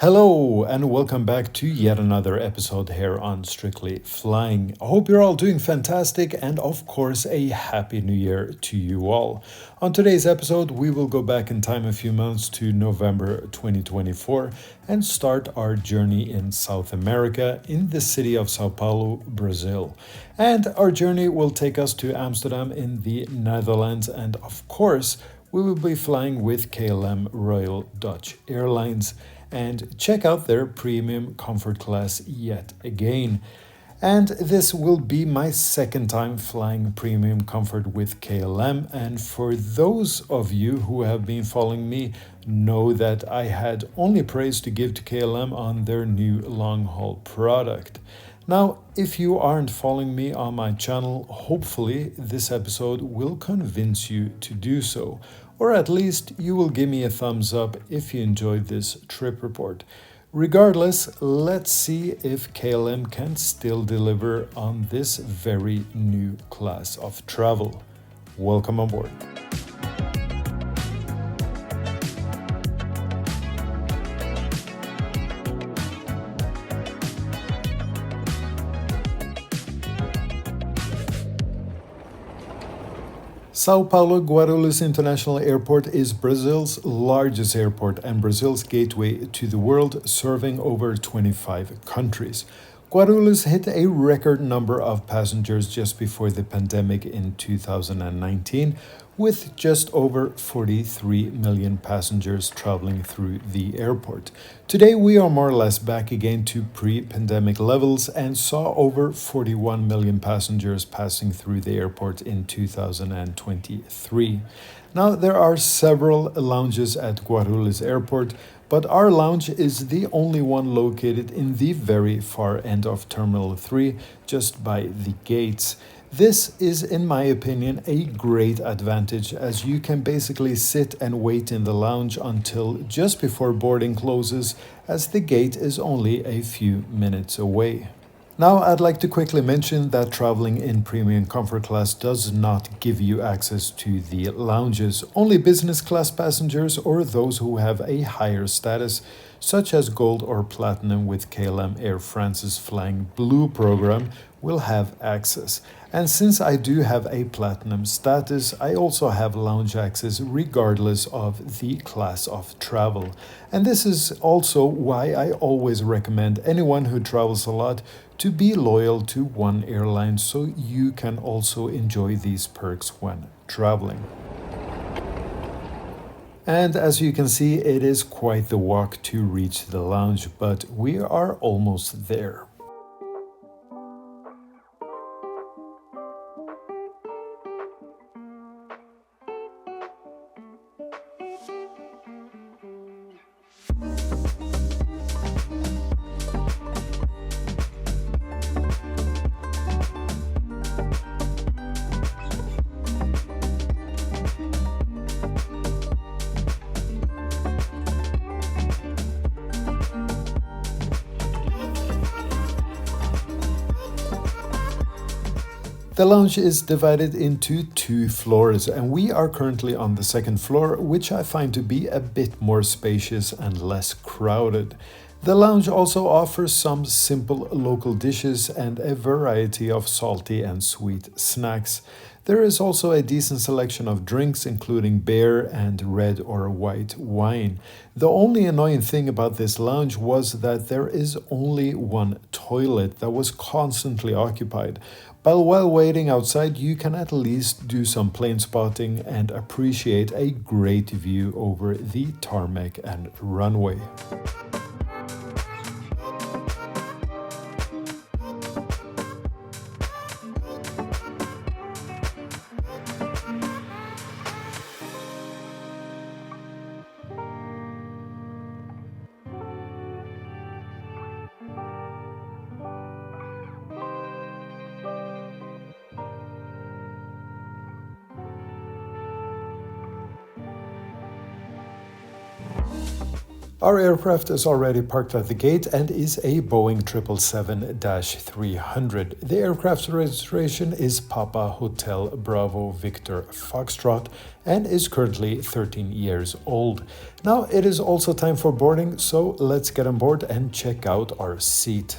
Hello, and welcome back to yet another episode here on Strictly Flying. I hope you're all doing fantastic, and of course, a happy new year to you all. On today's episode, we will go back in time a few months to November 2024 and start our journey in South America in the city of São Paulo, Brazil. And our journey will take us to Amsterdam in the Netherlands, and of course, we will be flying with KLM Royal Dutch Airlines and check out their premium comfort class yet again. And this will be my second time flying premium comfort with KLM. And for those of you who have been following me, know that I had only praise to give to KLM on their new long haul product. Now, if you aren't following me on my channel, hopefully this episode will convince you to do so. Or at least you will give me a thumbs up if you enjoyed this trip report. Regardless, let's see if KLM can still deliver on this very new class of travel. Welcome on board. São Paulo Guarulhos International Airport is Brazil's largest airport and Brazil's gateway to the world, serving over 25 countries. Guarulhos hit a record number of passengers just before the pandemic in 2019, with just over 43 million passengers traveling through the airport. Today, we are more or less back again to pre-pandemic levels and saw over 41 million passengers passing through the airport in 2023. Now, there are several lounges at Guarulhos Airport, but our lounge is the only one located in the very far end of Terminal 3, just by the gates. This is, in my opinion, a great advantage as you can basically sit and wait in the lounge until just before boarding closes, as the gate is only a few minutes away. Now, I'd like to quickly mention that traveling in premium comfort class does not give you access to the lounges. Only business class passengers or those who have a higher status, such as Gold or Platinum with KLM Air France's Flying Blue program, will have access. And since I do have a Platinum status, I also have lounge access regardless of the class of travel. And this is also why I always recommend anyone who travels a lot to be loyal to one airline so you can also enjoy these perks when traveling. And as you can see, it is quite the walk to reach the lounge, but we are almost there. The lounge is divided into two floors, and we are currently on the second floor, which I find to be a bit more spacious and less crowded. The lounge also offers some simple local dishes and a variety of salty and sweet snacks. There is also a decent selection of drinks, including beer and red or white wine. The only annoying thing about this lounge was that there is only one toilet that was constantly occupied. But while waiting outside, you can at least do some plane spotting and appreciate a great view over the tarmac and runway. Our aircraft is already parked at the gate and is a Boeing 777-300. The aircraft's registration is Papa Hotel Bravo Victor Foxtrot and is currently 13 years old. Now it is also time for boarding, so let's get on board and check out our seat.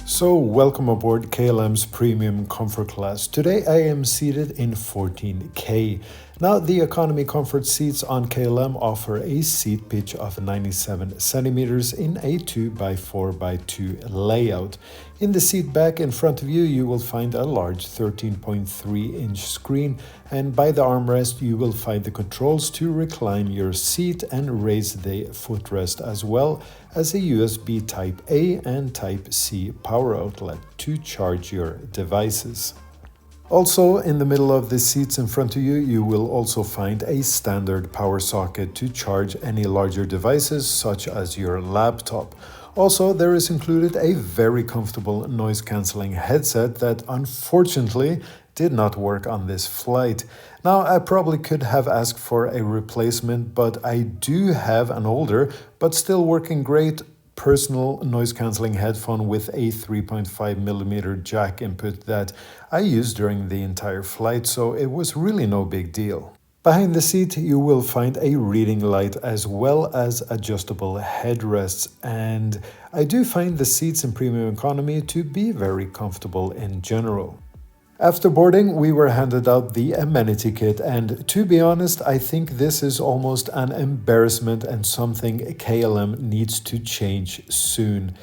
So welcome aboard KLM's Premium Comfort Class. Today I am seated in 14K. Now the economy comfort seats on KLM offer a seat pitch of 97 centimeters in a 2x4x2 layout. In the seat back in front of you, you will find a large 13.3-inch screen, and by the armrest you will find the controls to recline your seat and raise the footrest, as well as a USB Type A and Type C power outlet to charge your devices. Also, in the middle of the seats in front of you, you will also find a standard power socket to charge any larger devices such as your laptop. Also, there is included a very comfortable noise-cancelling headset that unfortunately did not work on this flight. Now, I probably could have asked for a replacement, but I do have an older but still working great personal noise-cancelling headphone with a 3.5mm jack input that I used during the entire flight, so it was really no big deal. Behind the seat you will find a reading light as well as adjustable headrests, and I do find the seats in Premium Economy to be very comfortable in general. After boarding, we were handed out the amenity kit, and to be honest, I think this is almost an embarrassment and something KLM needs to change soon.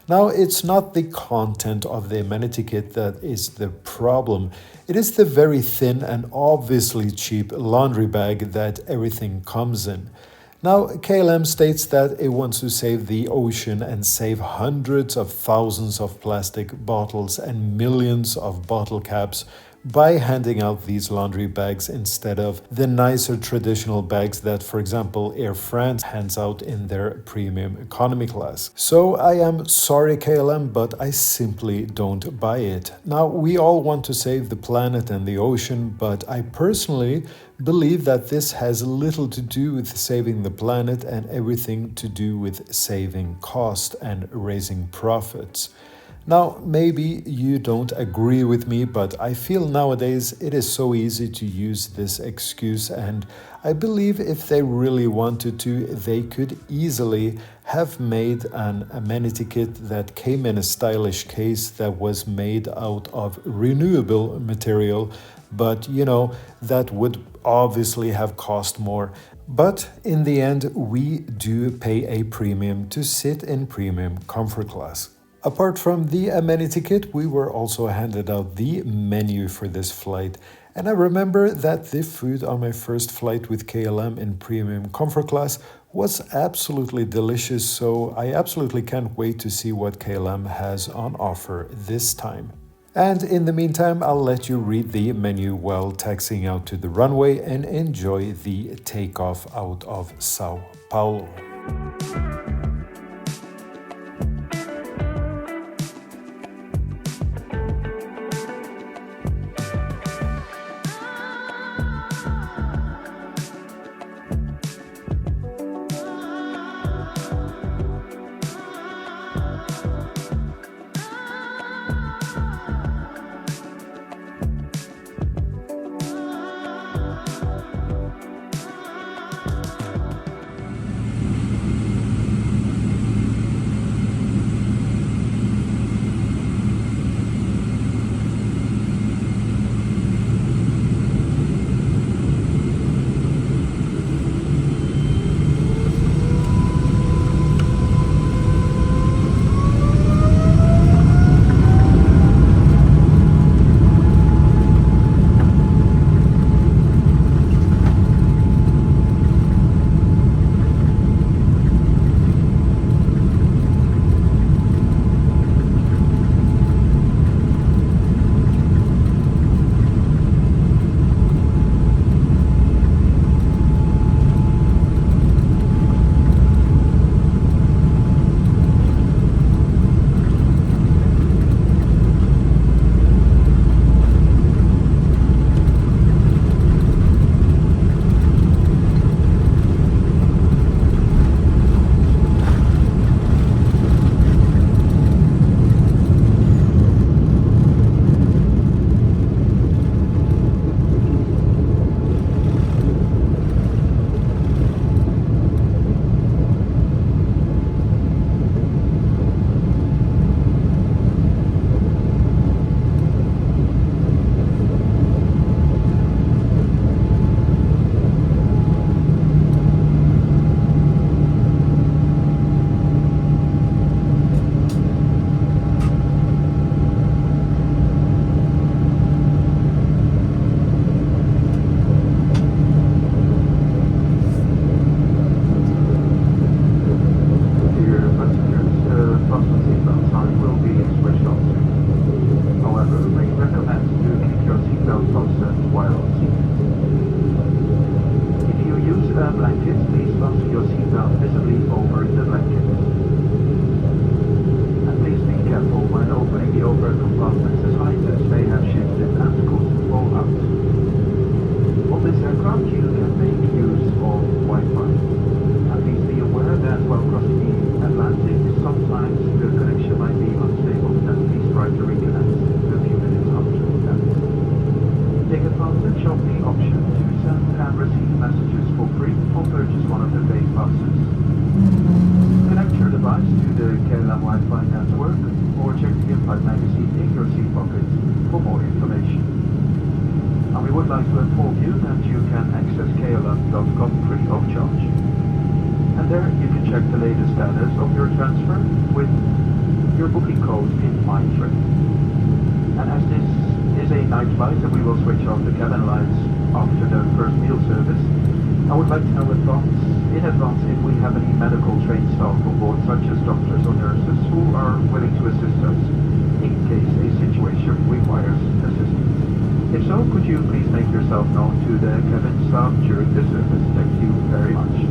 Now, it's not the content of the amenity kit that is the problem. It is the very thin and obviously cheap laundry bag that everything comes in. Now, KLM states that it wants to save the ocean and save hundreds of thousands of plastic bottles and millions of bottle caps by handing out these laundry bags instead of the nicer traditional bags that, for example, Air France hands out in their Premium Economy class. So I am sorry, KLM, but I simply don't buy it. Now, we all want to save the planet and the ocean, but I personally believe that this has little to do with saving the planet and everything to do with saving cost and raising profits. Now, maybe you don't agree with me, but I feel nowadays it is so easy to use this excuse, and I believe if they really wanted to, they could easily have made an amenity kit that came in a stylish case that was made out of renewable material, but that would obviously have cost more. But in the end, we do pay a premium to sit in Premium Comfort Class. Apart from the amenity kit, we were also handed out the menu for this flight. And I remember that the food on my first flight with KLM in Premium Comfort Class was absolutely delicious, so I absolutely can't wait to see what KLM has on offer this time. And in the meantime, I'll let you read the menu while taxiing out to the runway and enjoy the takeoff out of São Paulo. blankets, please fasten your seatbelt visibly over the blanket. And please be careful when opening the overhead compartments as items may have shifted and could fall out. On this aircraft you can make use of Wi-Fi. And please be aware that while crossing the Atlantic, sometimes the connection might be unstable, and please try to reconnect a few minutes after that. Take advantage of the option to send and receive messages for free or purchase one of the paid passes. Connect your device to the KLM Wi-Fi network or check the in-flight magazine in your seat pocket for more information. And we would like to inform you that you can access klm.com free of charge. And there you can check the latest status of your transfer with your booking code in MyTrip. And as this is a night flight and we will switch off the cabin lights after the first meal service, I would like to know in advance if we have any medical trained staff on board, such as doctors or nurses, who are willing to assist us in case a situation requires assistance. If so, could you please make yourself known to the cabin staff during the service? Thank you very much.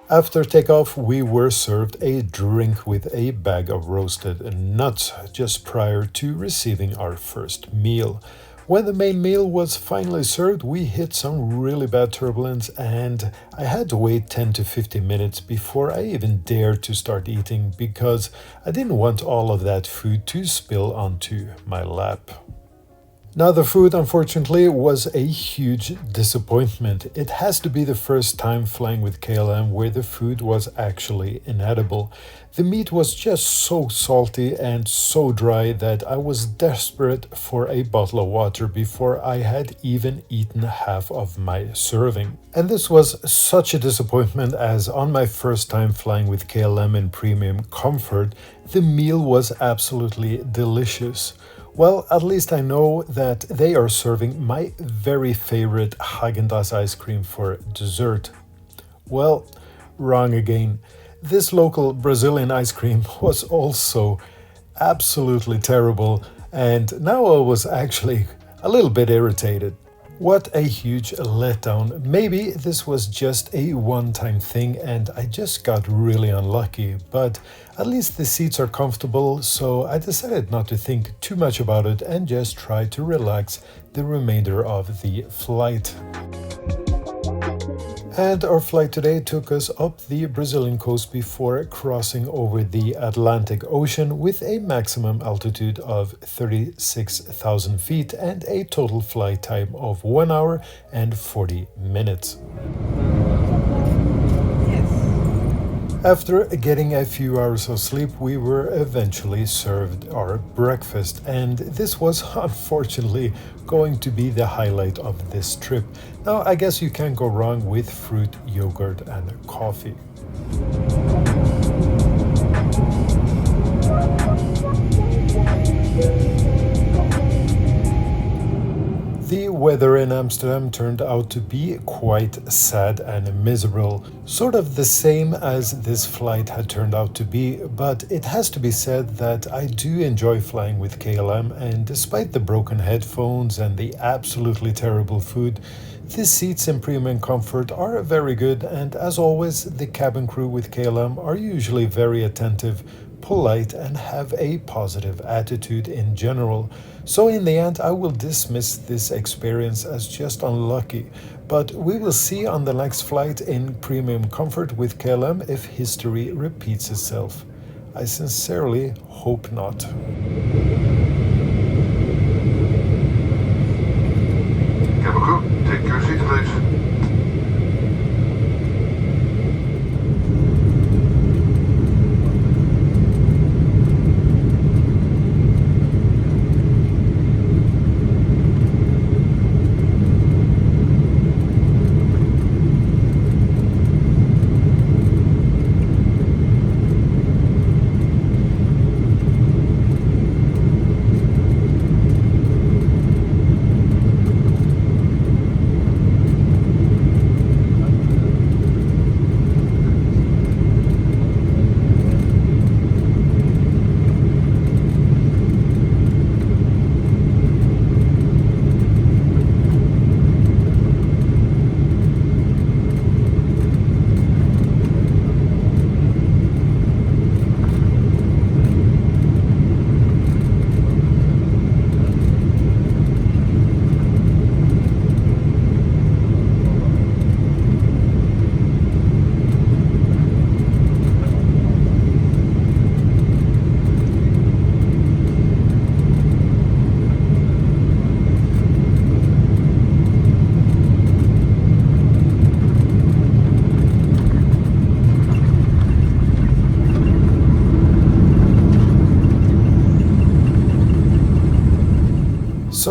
After takeoff, we were served a drink with a bag of roasted nuts just prior to receiving our first meal. When the main meal was finally served, we hit some really bad turbulence and I had to wait 10 to 15 minutes before I even dared to start eating because I didn't want all of that food to spill onto my lap. Now, the food, unfortunately, was a huge disappointment. It has to be the first time flying with KLM where the food was actually inedible. The meat was just so salty and so dry that I was desperate for a bottle of water before I had even eaten half of my serving. And this was such a disappointment as on my first time flying with KLM in premium comfort, the meal was absolutely delicious. Well, at least I know that they are serving my very favorite Häagen-Dazs ice cream for dessert. Well, wrong again. This local Brazilian ice cream was also absolutely terrible, and now I was actually a little bit irritated. What a huge letdown. Maybe this was just a one-time thing and I just got really unlucky, but at least the seats are comfortable, so I decided not to think too much about it and just try to relax the remainder of the flight. And our flight today took us up the Brazilian coast before crossing over the Atlantic Ocean with a maximum altitude of 36,000 feet and a total flight time of 1 hour and 40 minutes. After getting a few hours of sleep, we were eventually served our breakfast, and this was unfortunately going to be the highlight of this trip. Now, I guess you can't go wrong with fruit, yogurt, and coffee. The weather in Amsterdam turned out to be quite sad and miserable, sort of the same as this flight had turned out to be, but it has to be said that I do enjoy flying with KLM, and despite the broken headphones and the absolutely terrible food, the seats in premium comfort are very good, and as always, the cabin crew with KLM are usually very attentive, polite, and have a positive attitude in general. So in the end, I will dismiss this experience as just unlucky, but we will see on the next flight in premium comfort with KLM if history repeats itself. I sincerely hope not. Cabin crew, take your seats, please.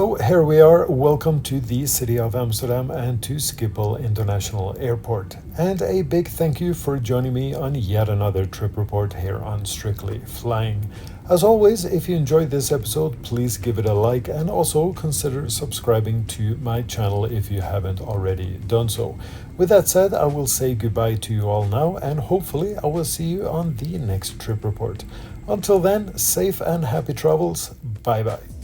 So here we are, welcome to the city of Amsterdam and to Schiphol International Airport. And a big thank you for joining me on yet another trip report here on Strictly Flying. As always, if you enjoyed this episode, please give it a like and also consider subscribing to my channel if you haven't already done so. With that said, I will say goodbye to you all now and hopefully I will see you on the next trip report. Until then, safe and happy travels. Bye bye.